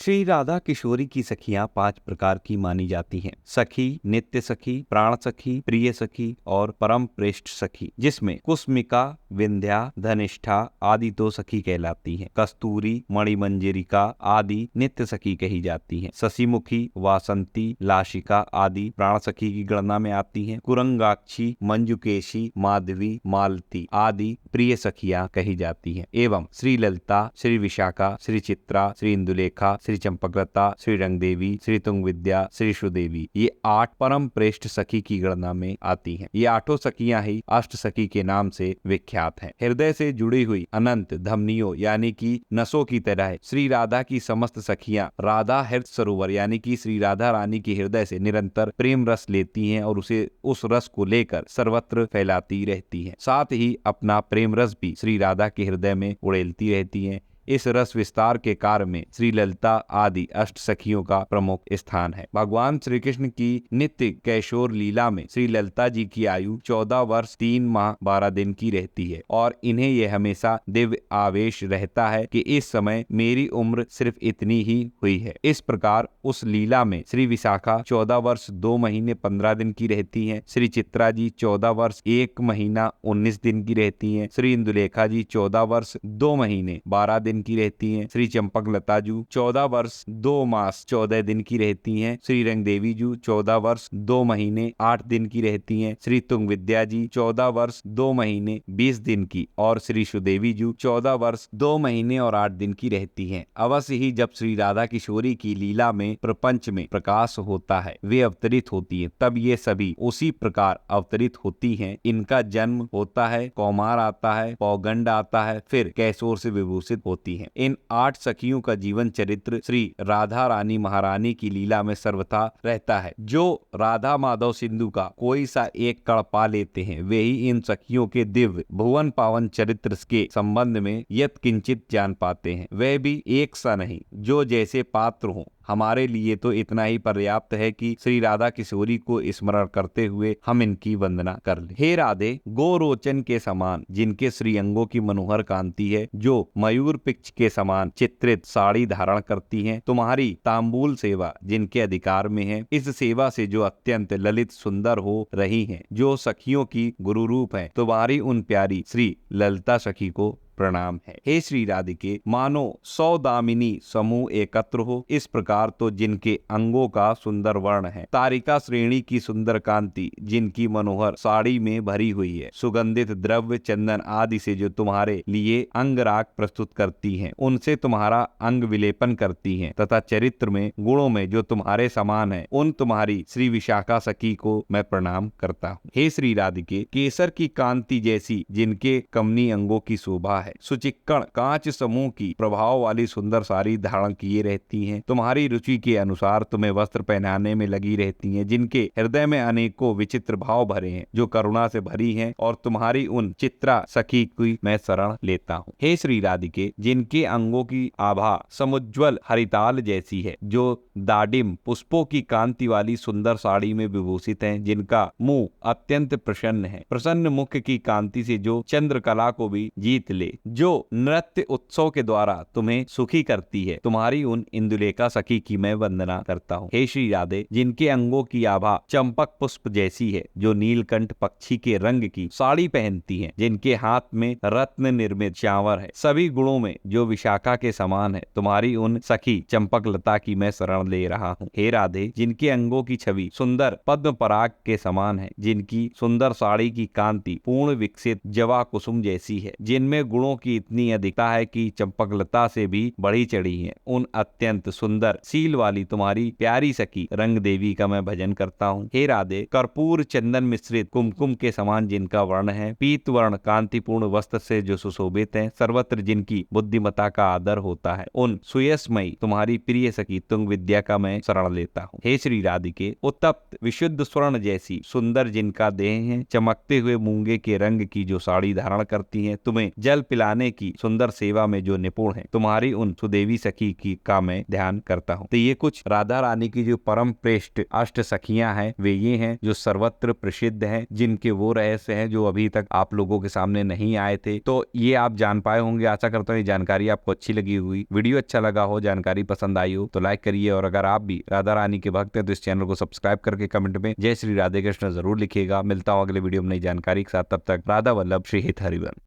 श्री राधा किशोरी की सखियां 5 प्रकार की मानी जाती हैं। सखी, नित्य सखी, प्राण सखी, प्रिय सखी और परम प्रेष्ठ सखी, जिसमें कुसमिका, विंध्या, धनिष्ठा आदि 2 सखी कहलाती हैं। कस्तूरी, मणिमंजरिका आदि नित्य सखी कही जाती हैं। शशिमुखी, वासंती, लाशिका आदि प्राण सखी की गणना में आती हैं। कुरंगाक्षी, मंजुकेशी, माधवी, मालती आदि प्रिय सखियां कही जाती हैं। एवं श्री ललिता, श्री विशाखा, श्री चित्रा, श्री इंदुलेखा, श्री चंपकलता, श्री रंगदेवी, श्री तुंगविद्या, श्री सुदेवी, ये 8 परम प्रेष्ठ सखी की गणना में आती हैं। ये 8 सखियां ही अष्ट सखी के नाम से विख्यात हैं। हृदय से जुड़ी हुई अनंत धमनियों यानी कि नसों की तरह श्री राधा की समस्त सखियां राधा हृदय सरोवर यानी कि श्री राधा रानी के हृदय से निरंतर प्रेम रस लेती हैं और उस रस को लेकर सर्वत्र फैलाती रहती हैं। साथ ही अपना प्रेम रस भी श्री राधा के हृदय में उड़ेलती रहती हैं। इस रस विस्तार के कार्य में श्री ललिता आदि अष्ट सखियों का प्रमुख स्थान है। भगवान श्री कृष्ण की नित्य कैशोर लीला में श्री ललिता जी की आयु 14 वर्ष 3 माह 12 दिन की रहती है और इन्हें यह हमेशा दिव्य आवेश रहता है कि इस समय मेरी उम्र सिर्फ इतनी ही हुई है। इस प्रकार उस लीला में श्री विशाखा 14 वर्ष 2 महीने 15 दिन की रहती हैं। श्री चित्रा जी 14 वर्ष 1 महीना 19 दिन की रहती हैं। श्री इंदुलेखा जी 14 वर्ष 2 महीने 12 दिन की रहती हैं। श्री चंपकलता जी 14 वर्ष 2 मास 14 दिन की रहती हैं। श्री रंगदेवी जी 14 वर्ष 2 महीने 8 दिन की रहती हैं। श्री तुंगविद्या जी 14 वर्ष 2 महीने 20 दिन की और श्री सुदेवी जी 14 वर्ष 2 महीने और 8 दिन की रहती हैं। अवश्य ही जब श्री राधा किशोरी की लीला में प्रपंच में प्रकाश होता है, वे अवतरित होती है, तब ये सभी उसी प्रकार अवतरित होती हैं। इनका जन्म होता है, कौमार आता है, पौगंड आता है, फिर कैशोर से विभूषित होती हैं। इन 8 सखियों का जीवन चरित्र श्री राधा रानी महारानी की लीला में सर्वथा रहता है। जो राधा माधव सिंधु का कोई सा एक कण पा लेते हैं, वे ही इन सखियों के दिव्य भुवन पावन चरित्र के संबंध में यत किंचित जान पाते हैं। वह भी एक सा नहीं, जो जैसे पात्र हों। हमारे लिए तो इतना ही पर्याप्त है कि श्री राधा किशोरी को स्मरण करते हुए हम इनकी वंदना कर लें। हे राधे, गोरोचन के समान जिनके श्रीअंगों की मनोहर कांति है, जो मयूर पिच्छ के समान चित्रित साड़ी धारण करती हैं, तुम्हारी तांबूल सेवा जिनके अधिकार में है, इस सेवा से जो अत्यंत ललित सुंदर हो रही हैं, जो सखियों की गुरु रूप है, तुम्हारी उन प्यारी श्री ललिता सखी को प्रणाम है। हे श्री राधिके, मानो 100 दामिनी समूह एकत्र हो, इस प्रकार तो जिनके अंगों का सुंदर वर्ण है, तारिका श्रेणी की सुंदर कांति जिनकी मनोहर साड़ी में भरी हुई है, सुगंधित द्रव्य चंदन आदि से जो तुम्हारे लिए अंगराग प्रस्तुत करती हैं, उनसे तुम्हारा अंग विलेपन करती हैं, तथा चरित्र में गुणों में जो तुम्हारे समान है, उन तुम्हारी श्री विशाखा सखी को मैं प्रणाम करता हूँ। हे श्री राधिके, केसर की कांति जैसी जिनके कमनी अंगों की शोभा है, सुचिक्कण कांच समूह की प्रभाव वाली सुंदर साड़ी धारण किए रहती हैं, तुम्हारी रुचि के अनुसार तुम्हें वस्त्र पहनाने में लगी रहती हैं, जिनके हृदय में अनेकों विचित्र भाव भरे हैं, जो करुणा से भरी हैं, और तुम्हारी उन चित्रा सखी की मैं शरण लेता हूँ। हे श्री राधिके, जिनके अंगों की आभा समुज्वल हरिताल जैसी है, जो दाडिम पुष्पों की कांति वाली सुंदर साड़ी में विभूषित हैं, जिनका मुंह अत्यंत प्रसन्न है, प्रसन्न मुख की कांति से जो चंद्रकला को भी जीत ले, जो नृत्य उत्सव के द्वारा तुम्हें सुखी करती है, तुम्हारी उन इंदुलेखा सखी की मैं वंदना करता हूँ। हे श्री राधे, जिनके अंगों की आभा चंपक पुष्प जैसी है, जो नीलकंठ पक्षी के रंग की साड़ी पहनती हैं, जिनके हाथ में रत्न निर्मित चांवर है, सभी गुणों में जो विशाखा के समान है, तुम्हारी उन सखी चंपकलता की मैं शरण ले रहा हूँ। हे राधे, जिनके अंगों की छवि सुंदर पद्म पराग के समान है, जिनकी सुंदर साड़ी की कांति पूर्ण विकसित जवा कुसुम जैसी है, जिनमें गुणों की इतनी अधिकता है कि चंपकलता से भी बढ़ी चढ़ी है, उन अत्यंत सुंदर सील वाली तुम्हारी प्यारी सखी रंग देवी का मैं भजन करता हूँ। हे राधे, कर्पूर चंदन मिश्रित कुमकुम के समान जिनका वर्ण है, पीत वर्ण कांतिपूर्ण वस्त्र से जो सुशोभित है, सर्वत्र जिनकी बुद्धिमता का आदर होता है, उन सुयसमयी तुम्हारी प्रिय सखी तुंग विद्या का मैं शरण लेता हूँ। हे श्री राधिके, उत्तप्त विशुद्ध स्वर्ण जैसी सुंदर जिनका देह है, चमकते हुए मूंगे के रंग की जो साड़ी धारण करती है, तुम्हें जल पिलाने की सुंदर सेवा में जो निपुण है, तुम्हारी उन सुदेवी सखी की का मैं ध्यान करता हूँ। तो ये कुछ राधा रानी की जो परम श्रेष्ठ अष्ट सखियां हैं वे ये हैं जो सर्वत्र प्रसिद्ध हैं, जिनके वो रहस्य हैं जो अभी तक आप लोगों के सामने नहीं आए थे। तो ये आप जान पाए होंगे। आशा करता हूँ ये जानकारी आपको अच्छी लगी हुई, वीडियो अच्छा लगा हो, जानकारी पसंद आई हो तो लाइक करिए, और अगर आप भी राधा रानी के भक्त हैं तो इस चैनल को सब्सक्राइब करके कमेंट में जय श्री राधे कृष्ण जरूर लिखिएगा। मिलता हूँ अगले वीडियो में नई जानकारी के साथ, तब तक राधा वल्लभ श्री हित हरिवन।